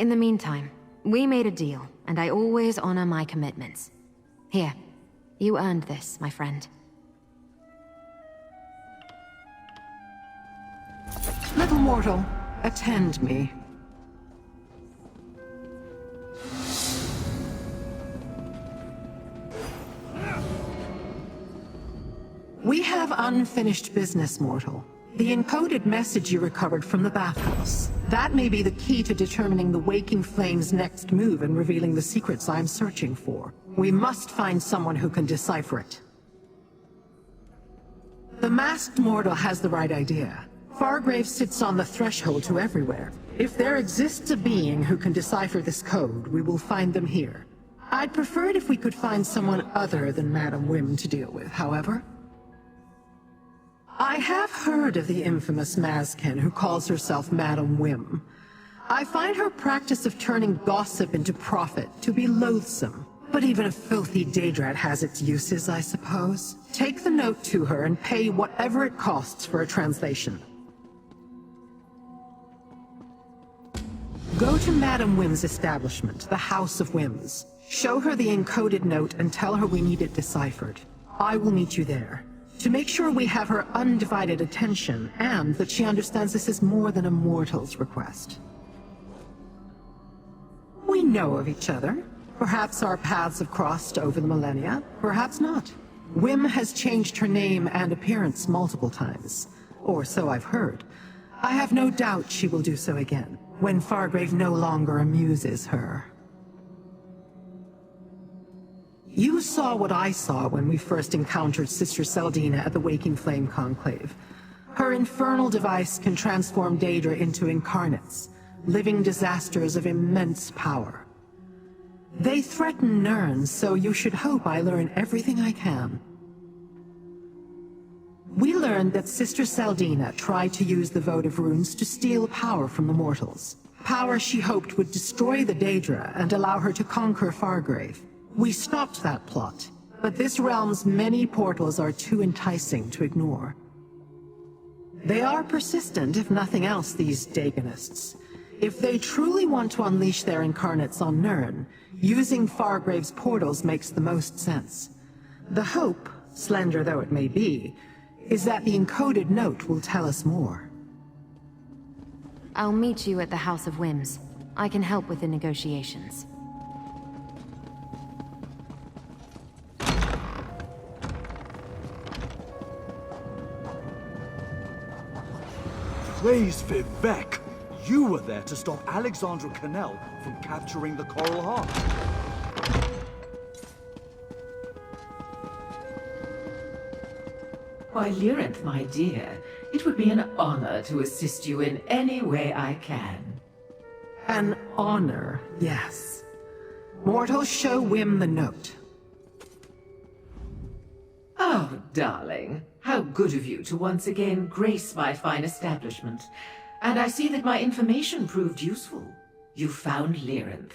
In the meantime, we made a deal, and I always honor my commitments. Here, you earned this, my friend. Little mortal, attend me. We have unfinished business, mortal. The encoded message you recovered from the bathhouse. That may be the key to determining the Waking Flame's next move and revealing the secrets I'm searching for. We must find someone who can decipher it. The masked mortal has the right idea. Fargrave sits on the threshold to everywhere. If there exists a being who can decipher this code, we will find them here. I'd prefer it if we could find someone other than Madam Whim to deal with, however. I have heard of the infamous Mazkin who calls herself Madam Whim. I find her practice of turning gossip into profit to be loathsome. But even a filthy Daedrat has its uses, I suppose. Take the note to her and pay whatever it costs for a translation. Go to Madam Whim's establishment, the House of Whims. Show her the encoded note and tell her we need it deciphered. I will meet you there. To make sure we have her undivided attention, and that she understands this is more than a mortal's request. We know of each other. Perhaps our paths have crossed over the millennia, perhaps not. Whim has changed her name and appearance multiple times, or so I've heard. I have no doubt she will do so again, when Fargrave no longer amuses her. You saw what I saw when we first encountered Sister Celdina at the Waking Flame Conclave. Her infernal device can transform Daedra into incarnates, living disasters of immense power. They threaten Nirn, so you should hope I learn everything I can. We learned that Sister Celdina tried to use the votive runes to steal power from the mortals. Power she hoped would destroy the Daedra and allow her to conquer Fargrave. We stopped that plot, but this realm's many portals are too enticing to ignore. They are persistent, if nothing else, these Daganists. If they truly want to unleash their incarnates on Nirn, using Fargrave's portals makes the most sense. The hope, slender though it may be, is that the encoded note will tell us more. I'll meet you at the House of Whims. I can help with the negotiations. Praise Vivek! You were there to stop Alexandra Cannell from capturing the Coral Heart. Why, Lyranth, my dear, it would be an honor to assist you in any way I can. An honor, yes. Mortals, show Whim the note. Oh, darling, how good of you to once again grace my fine establishment. And I see that my information proved useful. You found Lyranth.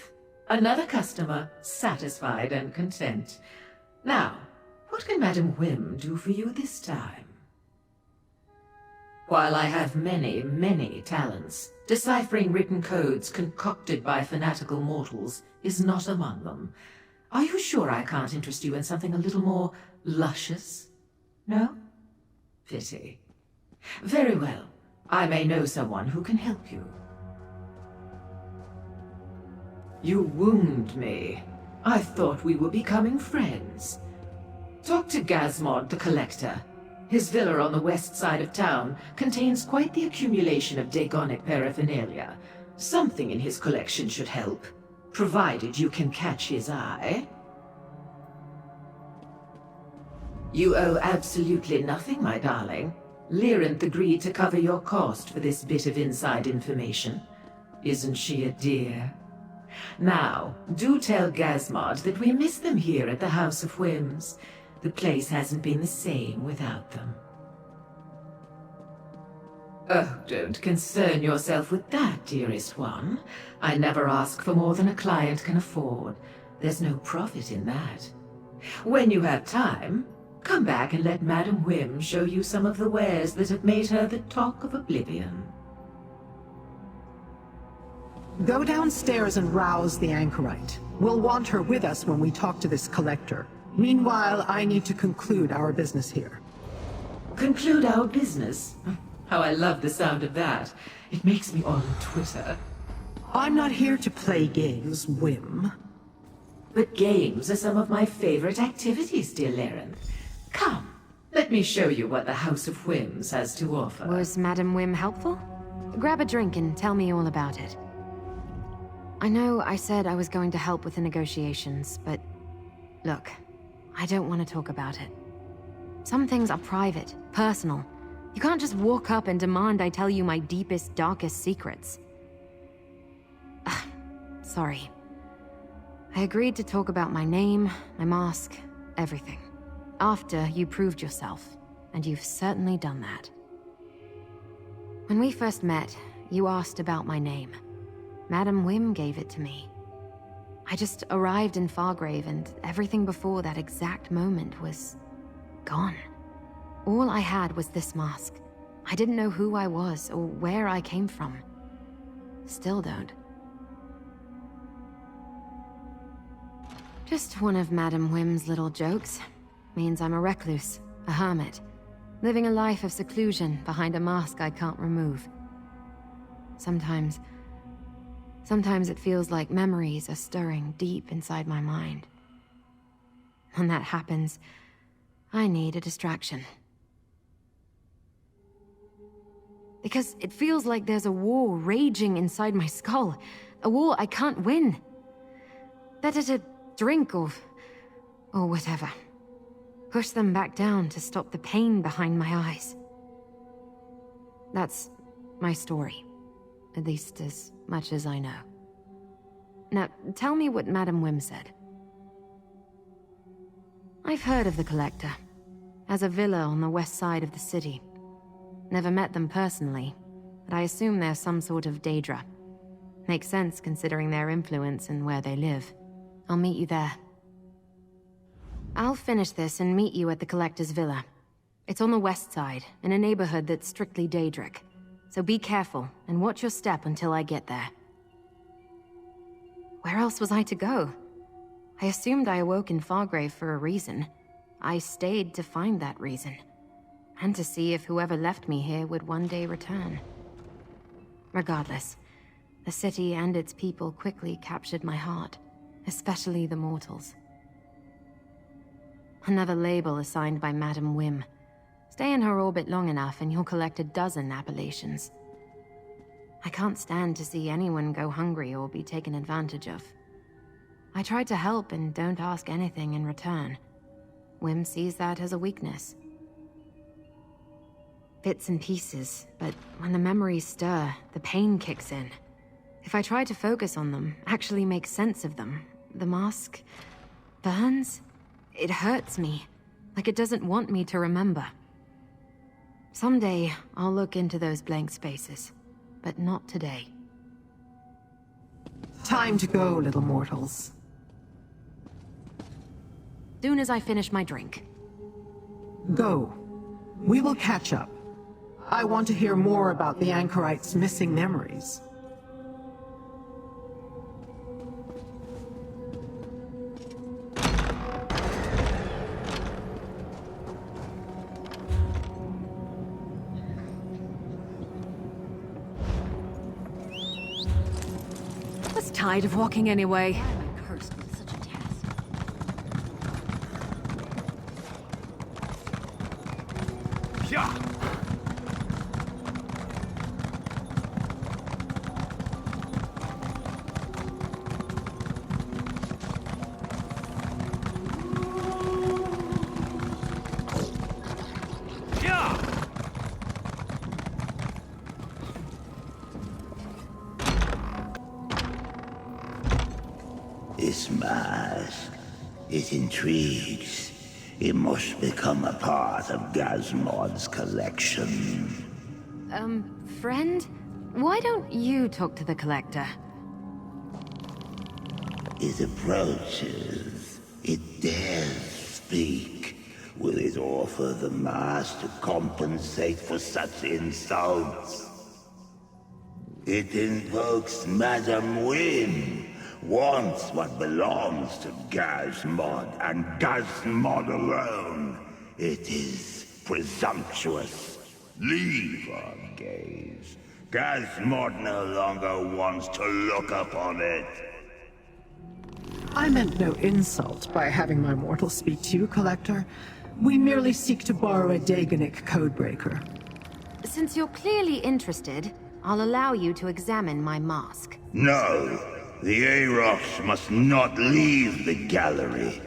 Another customer, satisfied and content. Now, what can Madam Whim do for you this time? While I have many, many talents, deciphering written codes concocted by fanatical mortals is not among them. Are you sure I can't interest you in something a little more luscious? No? Pity. Very well. I may know someone who can help you. You wound me. I thought we were becoming friends. Talk to Gazmod the Collector. His villa on the west side of town contains quite the accumulation of Daegonic paraphernalia. Something in his collection should help, provided you can catch his eye. You owe absolutely nothing, my darling. Lyranth agreed to cover your cost for this bit of inside information. Isn't she a dear? Now, do tell Gazmod that we miss them here at the House of Whims. The place hasn't been the same without them. Oh, don't concern yourself with that, dearest one. I never ask for more than a client can afford. There's no profit in that. When you have time, come back and let Madam Whim show you some of the wares that have made her the talk of Oblivion. Go downstairs and rouse the Anchorite. We'll want her with us when we talk to this collector. Meanwhile, I need to conclude our business here. Conclude our business? How I love the sound of that. It makes me on Twitter. I'm not here to play games, Whim. But games are some of my favorite activities, dear Lyranth. Come, let me show you what the House of Whims has to offer. Was Madam Whim helpful? Grab a drink and tell me all about it. I know I said I was going to help with the negotiations, but look, I don't want to talk about it. Some things are private, personal. You can't just walk up and demand I tell you my deepest, darkest secrets. Sorry. I agreed to talk about my name, my mask, everything. After you proved yourself, and you've certainly done that. When we first met, you asked about my name. Madam Whim gave it to me. I just arrived in Fargrave, and everything before that exact moment was gone. All I had was this mask. I didn't know who I was or where I came from. Still don't. Just one of Madam Whim's little jokes. Means I'm a recluse, a hermit, living a life of seclusion behind a mask I can't remove. Sometimes it feels like memories are stirring deep inside my mind. When that happens, I need a distraction. Because it feels like there's a war raging inside my skull. A war I can't win. Better to drink or whatever. Push them back down to stop the pain behind my eyes. That's my story. At least as much as I know. Now, tell me what Madam Whim said. I've heard of the Collector. Has a villa on the west side of the city. Never met them personally, but I assume they're some sort of Daedra. Makes sense considering their influence and where they live. I'll meet you there. I'll finish this and meet you at the Collector's villa. It's on the west side, in a neighborhood that's strictly Daedric. So be careful, and watch your step until I get there. Where else was I to go? I assumed I awoke in Fargrave for a reason. I stayed to find that reason. And to see if whoever left me here would one day return. Regardless, the city and its people quickly captured my heart. Especially the mortals. Another label assigned by Madam Whim. Stay in her orbit long enough and you'll collect a dozen appellations. I can't stand to see anyone go hungry or be taken advantage of. I try to help and don't ask anything in return. Whim sees that as a weakness. Bits and pieces, but when the memories stir, the pain kicks in. If I try to focus on them, actually make sense of them, the mask burns. It hurts me, like it doesn't want me to remember. Someday, I'll look into those blank spaces, but not today. Time to go, little mortals. Soon as I finish my drink. Go. We will catch up. I want to hear more about the Anchorite's missing memories. Tired of walking anyway. Why am I cursed with such a task? Yeah. This mask, it intrigues. It must become a part of Gazmod's collection. Friend? Why don't you talk to the Collector? It approaches. It dares speak. Will it offer the mask to compensate for such insults? It invokes Madam Wynn. Wants what belongs to Gazmod, and Gazmod alone. It is presumptuous. Leave our gaze. Gazmod no longer wants to look upon it. I meant no insult by having my mortal speak to you, Collector. We merely seek to borrow a Daganic codebreaker. Since you're clearly interested, I'll allow you to examine my mask. No, the Arox must not leave the gallery.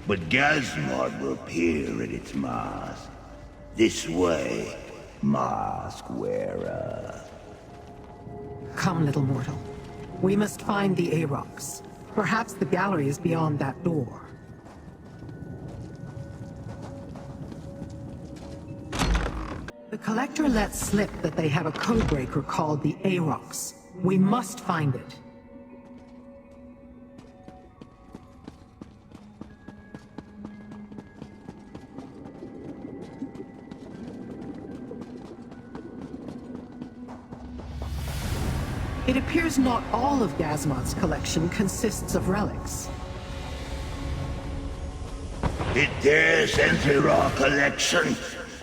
But Gazmod will peer at its mask. This way, mask wearer. Come, little mortal. We must find the Arox. Perhaps the gallery is beyond that door. The Collector let slip that they have a codebreaker called the Arox. We must find it. It appears not all of Gazmod's collection consists of relics. It dares enter our collection.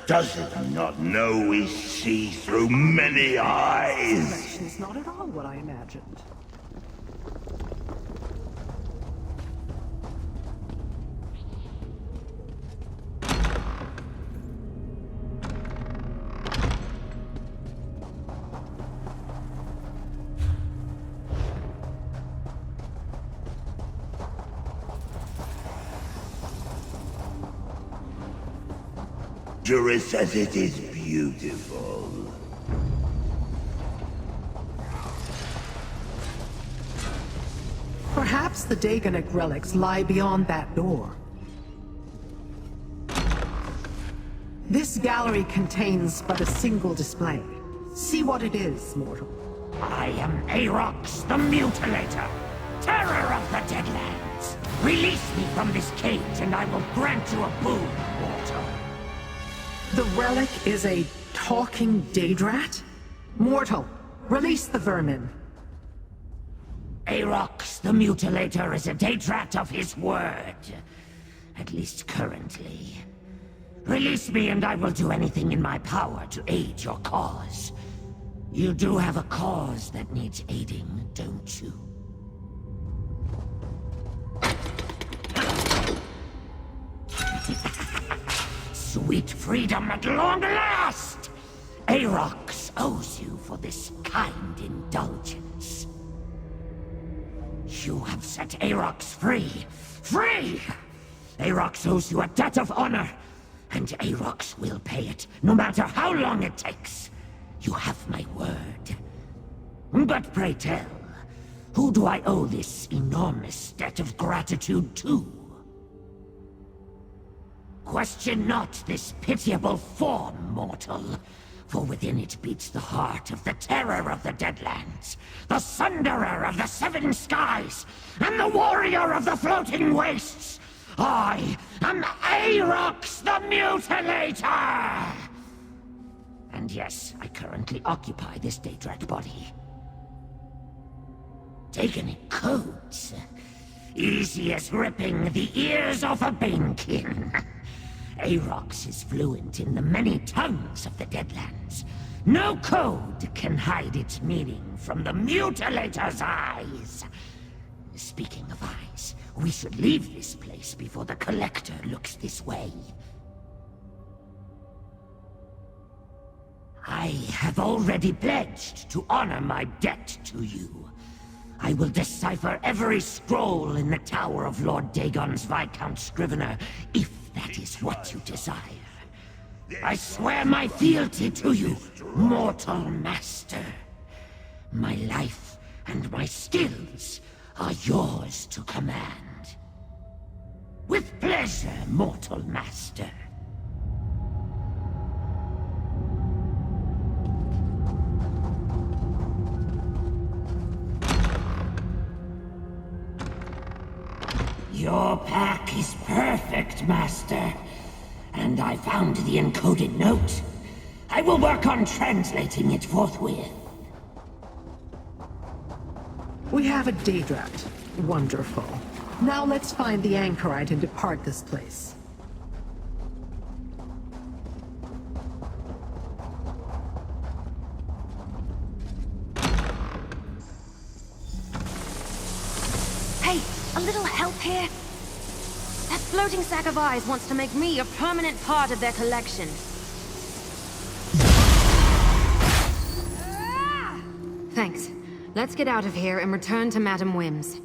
Does it not know we see through many eyes? Collection is not at all what I imagined. Dangerous as it is beautiful. Perhaps the Daganic relics lie beyond that door. This gallery contains but a single display. See what it is, mortal. I am Arox the Mutilator, terror of the Deadlands. Release me from this cage and I will grant you a boon, mortal. The relic is a talking Daedrat? Mortal, release the vermin. Arox the Mutilator is a Daedrat of his word. At least currently. Release me and I will do anything in my power to aid your cause. You do have a cause that needs aiding, don't you? Sweet freedom at long last! Arox owes you for this kind indulgence. You have set Arox free. Free! Arox owes you a debt of honor, and Arox will pay it, no matter how long it takes. You have my word. But pray tell, who do I owe this enormous debt of gratitude to? Question not this pitiable form, mortal, for within it beats the heart of the terror of the Deadlands, the sunderer of the seven skies, and the warrior of the floating wastes. I am Arox the Mutilator! And yes, I currently occupy this Daedrat body. Daganic codes. Easy as ripping the ears off a banekin. Arox is fluent in the many tongues of the Deadlands. No code can hide its meaning from the Mutilator's eyes. Speaking of eyes, we should leave this place before the Collector looks this way. I have already pledged to honor my debt to you. I will decipher every scroll in the Tower of Lord Dagon's Viscount Scrivener, if that is what you desire. I swear my fealty to you, mortal master. My life and my skills are yours to command. With pleasure, mortal master. Your pack is perfect, Master. And I found the encoded note. I will work on translating it forthwith. We have a Daedrat. Wonderful. Now let's find the Anchorite and depart this place. Hey, a little help here? That floating sack of eyes wants to make me a permanent part of their collection. Thanks. Let's get out of here and return to Madam Whim's.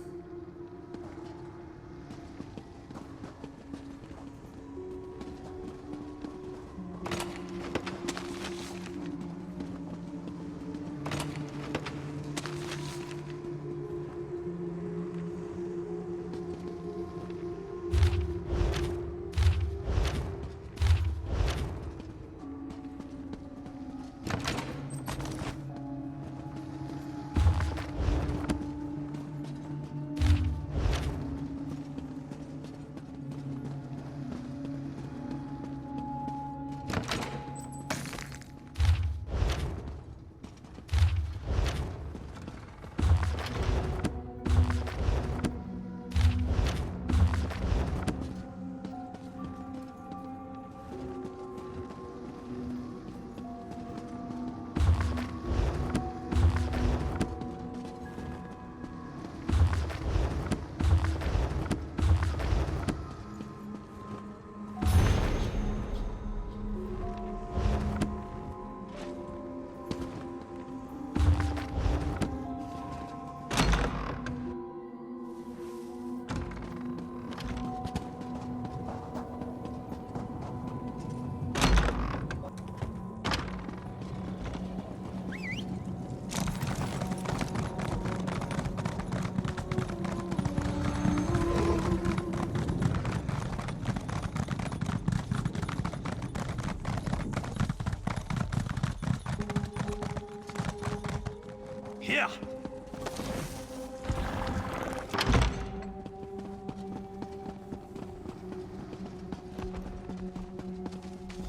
Here!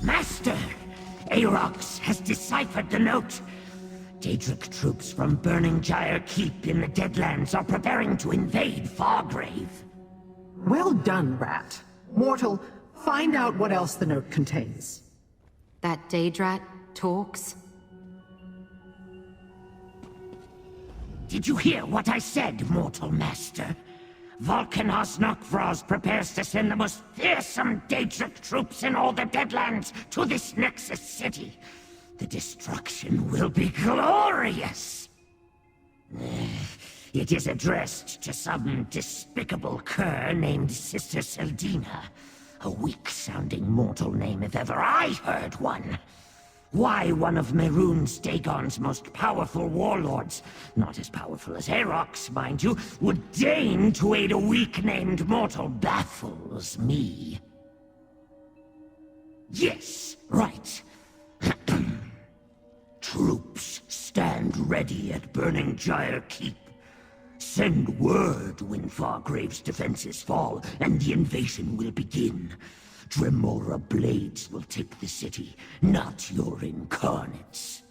Master! Arox has deciphered the note. Daedric troops from Burning Gyre Keep in the Deadlands are preparing to invade Fargrave. Well done, Rat. Mortal, find out what else the note contains. That Daedrat talks? Did you hear what I said, Mortal Master? Volcanos Nokvraz prepares to send the most fearsome Daedric troops in all the Deadlands to this Nexus city. The destruction will be glorious! It is addressed to some despicable cur named Sister Celdina. A weak-sounding mortal name if ever I heard one. Why one of Mehrunes Dagon's most powerful warlords, not as powerful as Arox, mind you, would deign to aid a weak-named mortal baffles me. Yes, right. Troops stand ready at Burning Gyre Keep. Send word when Fargrave's defenses fall, and the invasion will begin. Dremora blades will take the city, not your incarnates.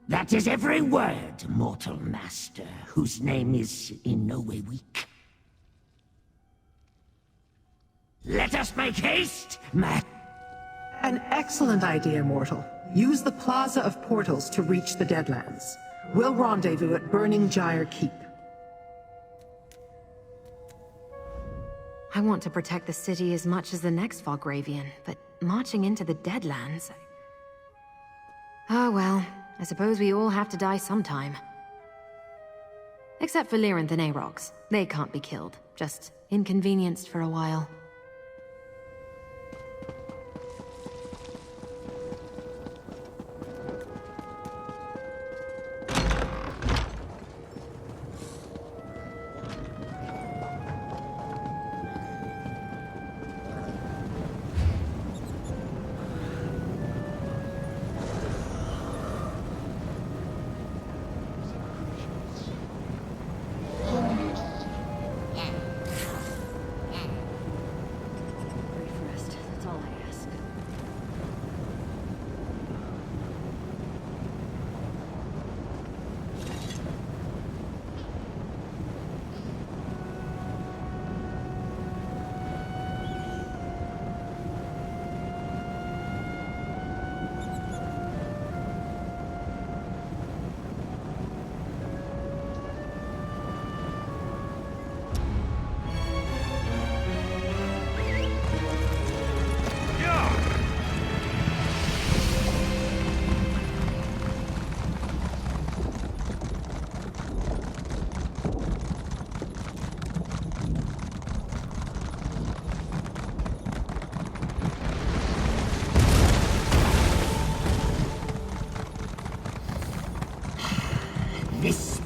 That is every word, Mortal Master, whose name is in no way weak. Let us make haste, An excellent idea, Mortal. Use the Plaza of Portals to reach the Deadlands. We'll rendezvous at Burning Gyre Keep. I want to protect the city as much as the next Fargravian, but marching into the Deadlands... Oh well, I suppose we all have to die sometime. Except for Lyranth and Arox. They can't be killed, just inconvenienced for a while.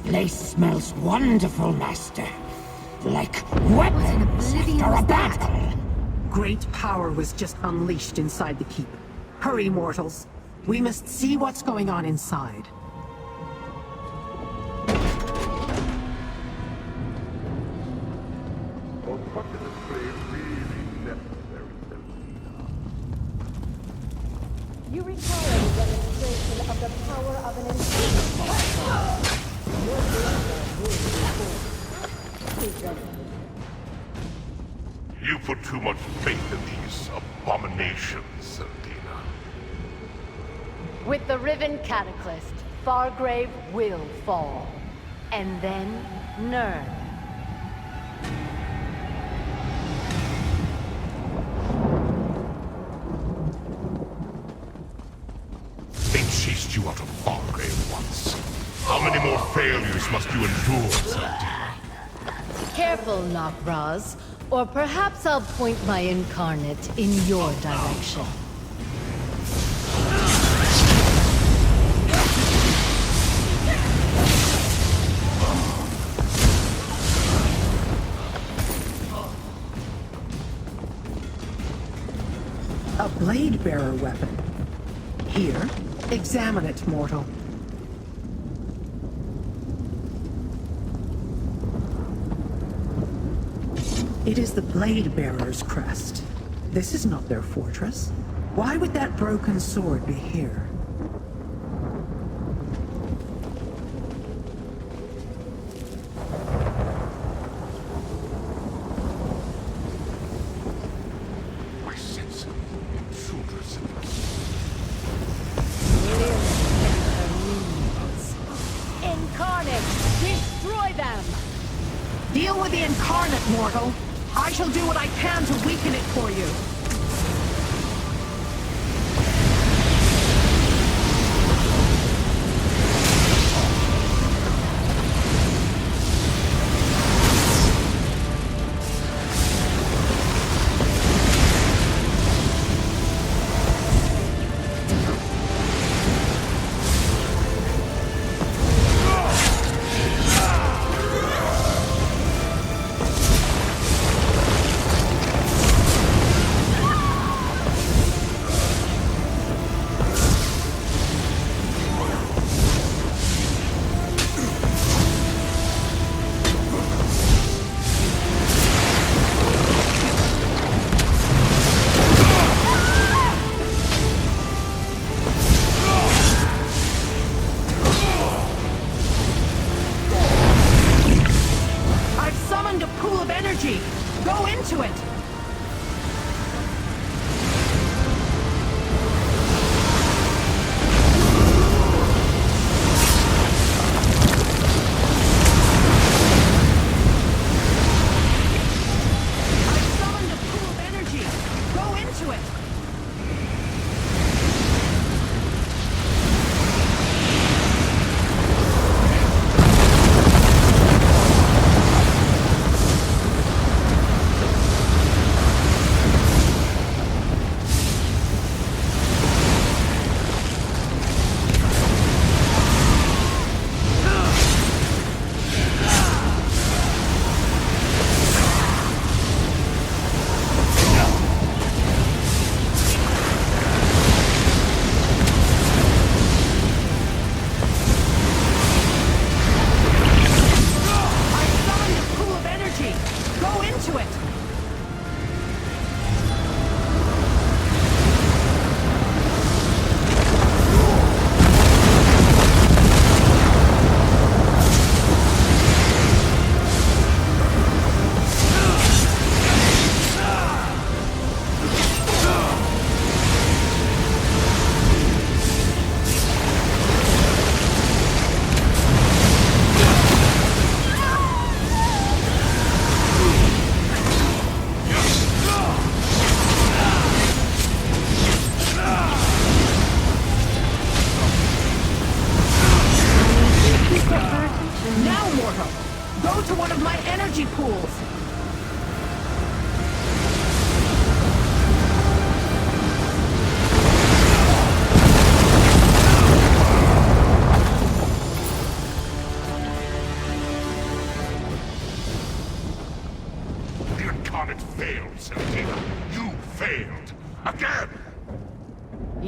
place smells wonderful, Master. Like weapons oblivion after a was that? battle. Great power was just unleashed inside the keep. Hurry, mortals. We must see what's going on inside. You require a demonstration of the power of an encoded. Your data will be full. Please ready. You put too much faith in these abominations, Celdina. With the Riven Cataclysm, Fargrave will fall. And then, Nern. They chased you out of Fargrave once. How many more failures must you endure, Celdina? Careful, Nokraz, or perhaps I'll point my Incarnate in your direction. A blade bearer weapon. Here, examine it, mortal. It is the blade bearer's crest. This is not their fortress. Why would that broken sword be here? I sense intruders in us. Incarnate, destroy them! Deal with the Incarnate, mortal! I shall do what I can to weaken it for you.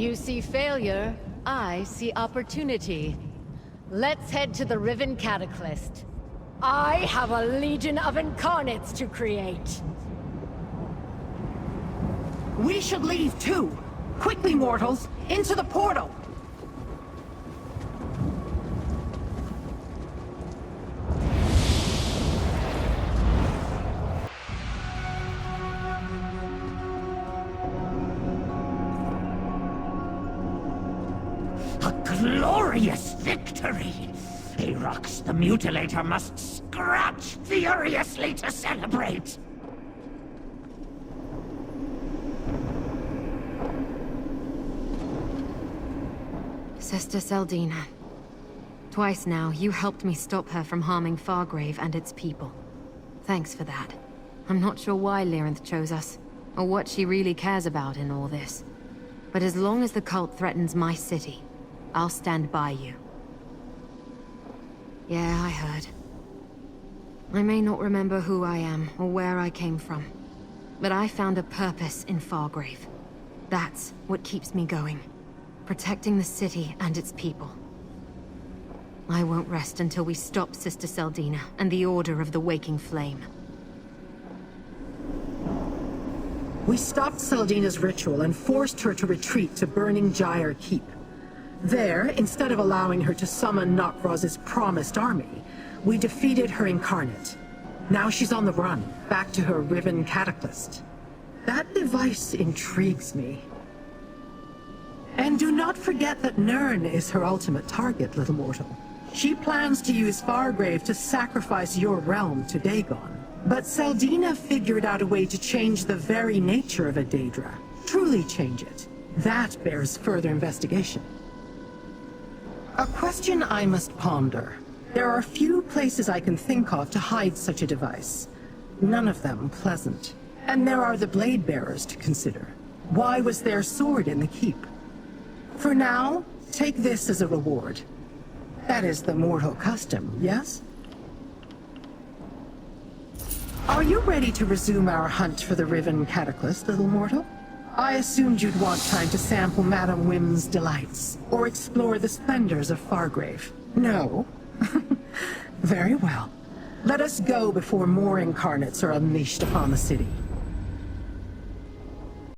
You see failure, I see opportunity. Let's head to the Riven Cataclysm. I have a legion of Incarnates to create. We should leave too. Quickly, mortals, into the portal! A glorious victory! Arox the Mutilator must scratch furiously to celebrate! Sister Celdina. Twice now, you helped me stop her from harming Fargrave and its people. Thanks for that. I'm not sure why Lyranth chose us, or what she really cares about in all this. But as long as the cult threatens my city, I'll stand by you. Yeah, I heard. I may not remember who I am, or where I came from, but I found a purpose in Fargrave. That's what keeps me going. Protecting the city and its people. I won't rest until we stop Sister Celdina and the Order of the Waking Flame. We stopped Celdina's ritual and forced her to retreat to Burning Gyre Keep. There, instead of allowing her to summon Nokroz's promised army, we defeated her Incarnate. Now she's on the run, back to her Riven Cataclysm. That device intrigues me. And do not forget that Nirn is her ultimate target, little mortal. She plans to use Fargrave to sacrifice your realm to Dagon. But Celdina figured out a way to change the very nature of a Daedra. Truly change it. That bears further investigation. A question I must ponder. There are few places I can think of to hide such a device. None of them pleasant. And there are the Blade Bearers to consider. Why was their sword in the keep? For now, take this as a reward. That is the mortal custom, yes? Are you ready to resume our hunt for the Riven Cataclysm, little mortal? I assumed you'd want time to sample Madame Wim's delights, or explore the splendors of Fargrave. No? Very well. Let us go before more Incarnates are unleashed upon the city.